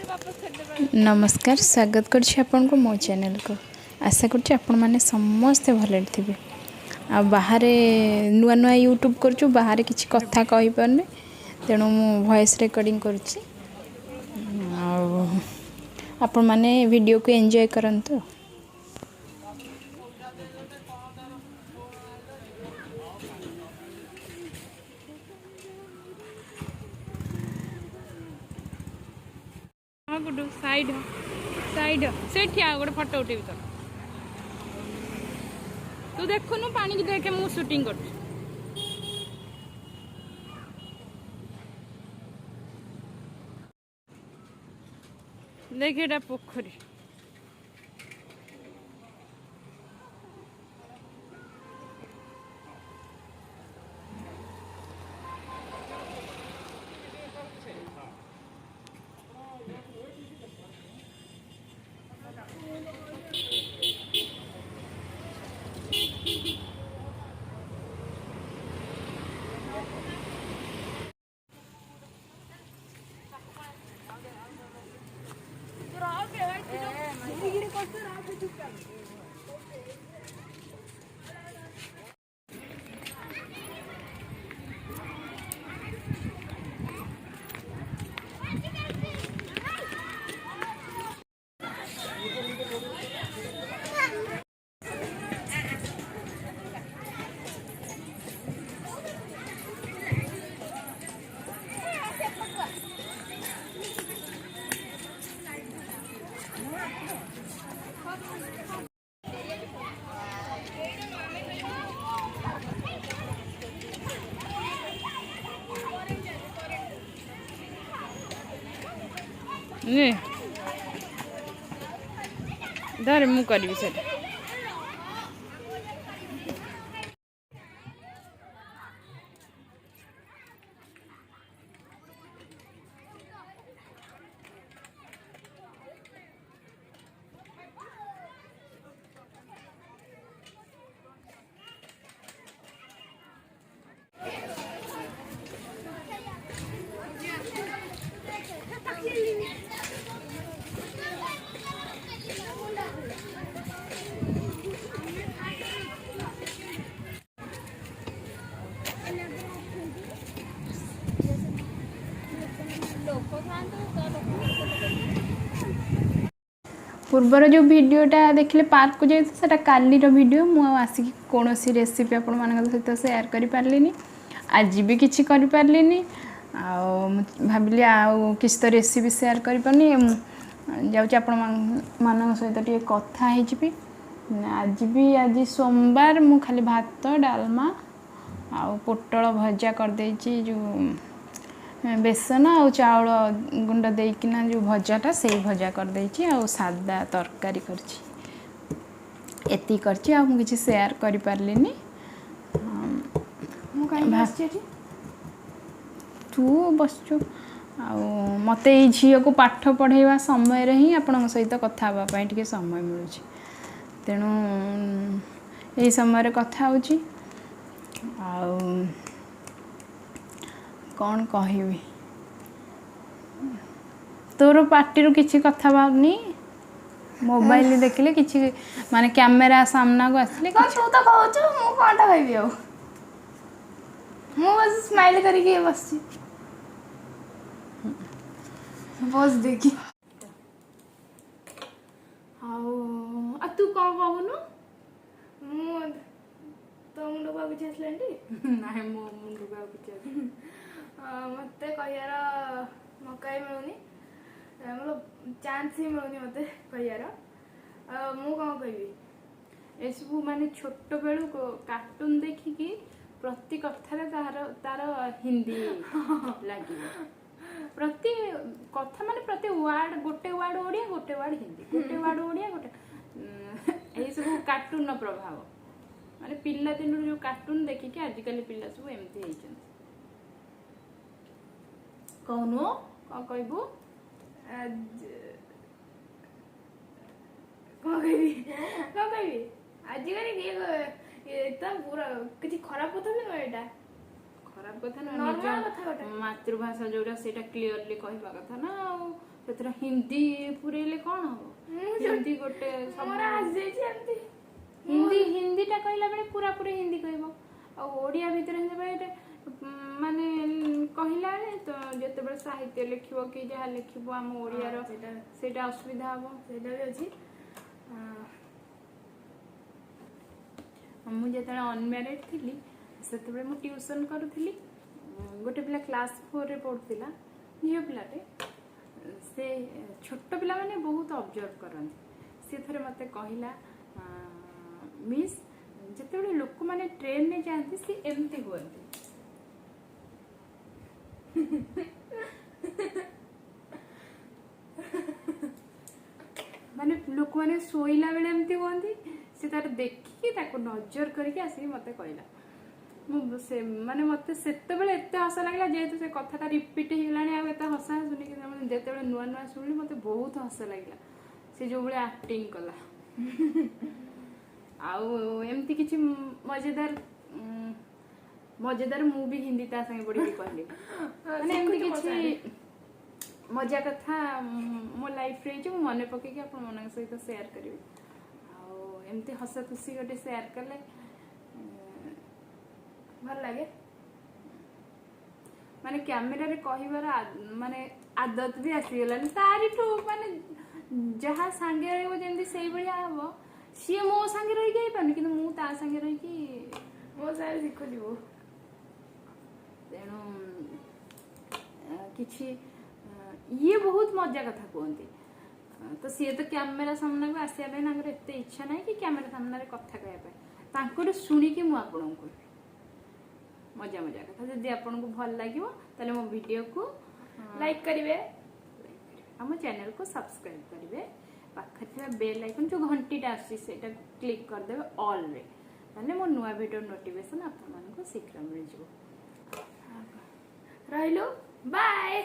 नमस्कार स्वागत कर मो चैनल को आशा कर समस्ते भले थे आ बाहर नुआ नुआ यूट्यूब कर बाहर किसी कथा कही पारने तेणु मु वॉइस रिकॉर्डिंग करुच्ची आपण मैंने वीडियो को एंजॉय करंतु। गुडू साइड साइड से ठिया गोटे फोटो उठेबी तो तू देखुनु पानी की देखे मु शूटिंग कर देखे एटा पोखरी धर मु करी से पूर्वर जो वीडियोटा देखले पार्क को जाए से काली वीडियो मुसिक कौन रेसिपी आपण मान सहित सेयार कर पार्ली आज भी किसी कर पार्ली भाविली आउ किसी तो रेसिपी सेयार कर पारनी जाऊँ आपण सहित टे कथा होगी आज भी आज सोमवार मु खाली भात डालमा आ पोटल भजा कर देची जो बेसन आ चाउल गुंड देकिना जो भजाटा से भजा कर देची आ सादा तरकारी करची एति करची आ किसी शेयर करि पारलिनी तू बसचु आ मते ई झियो को पाठ पढ़ाइबा समय रे ही आपन सहित कथा हबा पई टिके समय मिलुची तेणु यही समय रे कथा होची आ कौन कहबी तोर पार्टी रू किसी कथा बानी मोबाइल देखले किसी माने कैमरा सामना को आसले तू तो कहू मु कोनटा कहबी आ मु बस स्माइल करके बस बस देखी आ तू कौन कहूनु मु तो मुंड को कुछ आसलेंडी नाही मो मुंड को कुछ मत कहियार मौका मिलूनी मतलब चांस ही मिलूनी मत कहियार मु कौन कहबी एसबू माने छोट बेलू कार्टून देखिकी प्रति कथार तार हिंदी लगे प्रति कथा माने प्रति वर्ड गोटे वर्ड ओडिया गोटे वर्ड हिंदी गोटे वर्ड ओडिया गोटे ए सब कार्टून प्रभाव माने पिल्ला दिन जो कार्टून देखिकी आजिकल पिल्ला सब एमती होइछन कौनो कौन कहबू कौन कहबी आजिकल तो पूरा किसी खराब कथा भी नुह एटा खराब कथा ना मातृभाषा जोरा सेटा क्लियरली कहबा कथा ना ସେଥିରେ ହିନ୍ଦୀ ପୁରେଇଲେ କଣ ହବ? ହିନ୍ଦୀ ଗୋଟେ ମୋର ଆସିଯାଇଛି ଏମିତି। ହିନ୍ଦୀଟା କହିଲା ବେଳେ ପୁରା ପୁରି ହିନ୍ଦୀ କହିବ, ଆଉ ଓଡ଼ିଆ ଭିତରେ ସେତେବେଳେ ମାନେ କହିଲା ବେଳେ ତ ଯେତେବେଳେ ସାହିତ୍ୟ ଲେଖିବ କି ଯାହା ଲେଖିବ ଆମ ଓଡ଼ିଆର ସେଇଟା ଅସୁବିଧା ହବ। ସେଇଟା ବି ଅଛି। ମୁଁ ଯେତେବେଳେ ଅନମ୍ୟାରେଡ୍ ଥିଲି ସେତେବେଳେ ମୁଁ ଟ୍ୟୁସନ୍ କରୁଥିଲି। ଗୋଟେ ପିଲା କ୍ଲାସ୍ 4ରେ ପଢ଼ୁଥିଲା, ଝିଅ ପିଲାଟେ। ସେ ଛୋଟ ପିଲାମାନେ ବହୁତ ଅବଜର୍ଭ କରନ୍ତି। ସେ ଥରେ ମୋତେ କହିଲା, ମିସ୍ ଯେତେବେଳେ ଲୋକମାନେ ଟ୍ରେନରେ ଯାଆନ୍ତି ସେ ଏମିତି ହୁଅନ୍ତି। ମାନେ ଲୋକମାନେ ଶୋଇଲା ବେଳେ ଏମିତି ହୁଅନ୍ତି। ସେ ତାର ଦେଖିକି ତାକୁ ନଜର କରିକି ଆସିକି ମୋତେ କହିଲା। ମୁଁ ମାନେ ମୋତେ ସେତେବେଳେ ଏତେ ହସ ଲାଗିଲା, ଯେହେତୁ ସେ କଥାଟା ରିପିଟ୍ ହେଇଗଲାଣି ଆଉ ଏତେ ହସ ଆସୁନି, କିନ୍ତୁ ଯେତେବେଳେ ନୂଆ ନୂଆ ଶୁଣିଲି ମୋତେ ବହୁତ ହସ ଲାଗିଲା ସେ ଯୋଉ ଭଳିଆ ଆକ୍ଟିଂ କଲା। ଆଉ ଏମିତି କିଛି ମଜାଦାର ମୁଁ ବି ହିନ୍ଦୀ ତା ସାଙ୍ଗେ ପଢିକି କହିଲି। ମାନେ ଏମିତି କିଛି ମଜା କଥା ମୋ ଲାଇଫରେ ହେଇଛି, ମୁଁ ମନେ ପକେଇକି ଆପଣମାନଙ୍କ ସହିତ ସେୟାର କରିବି। ଆଉ ଏମିତି ହସ ଖୁସି ଗୋଟେ ସେୟାର କଲେ ଭଲ ଲାଗେ। ମାନେ କ୍ୟାମେରାରେ କହିବାର ମାନେ ଆଦତ ବି ଆସିଗଲାଣି ତାରିଠୁ। ମାନେ ଯାହା ସାଙ୍ଗେ ରହିବ ଯେମିତି ସେଇଭଳିଆ ହବ। ସିଏ ମୋ ସାଙ୍ଗେ ରହିକି ହେଇପାରୁନି, କିନ୍ତୁ ମୁଁ ତା ସାଙ୍ଗେ ରହିକି ମୋ ସାଙ୍ଗେ ଶିଖୁଛି। ତେଣୁ କିଛି ଇଏ ବହୁତ ମଜା କଥା କୁହନ୍ତି। ତ ସିଏ ତ କ୍ୟାମେରା ସାମ୍ନାକୁ ଆସିବା ପାଇଁ ତାଙ୍କର ଏତେ ଇଚ୍ଛା ନାହିଁ କି କ୍ୟାମେରା ସାମ୍ନାରେ କଥା କହିବା ପାଇଁ। ତାଙ୍କଠୁ ଶୁଣିକି ମୁଁ ଆପଣଙ୍କୁ କହିବି ମଜା କଥା। ଯଦି ଆପଣଙ୍କୁ ଭଲ ଲାଗିବ ତାହେଲେ ମୋ ଭିଡ଼ିଓକୁ ଲାଇକ୍ କରିବେ, ଆମ ଚ୍ୟାନେଲକୁ ସବସ୍କ୍ରାଇବ କରିବେ। ପାଖରେ ଥିବା ବେଲ୍ ଆଇକନ୍ ଯୋଉ ଘଣ୍ଟିଟା ଆସୁଛି ସେଇଟା କ୍ଲିକ୍ କରିଦେବେ ଅଲ୍ରେ। ତାହେଲେ ମୋ ନୂଆ ଭିଡ଼ିଓ ନୋଟିଫିକେସନ୍ ଆପଣମାନଙ୍କୁ ଶୀଘ୍ର ମିଳିଯିବ। ରହିଲୁ, ବାଏ।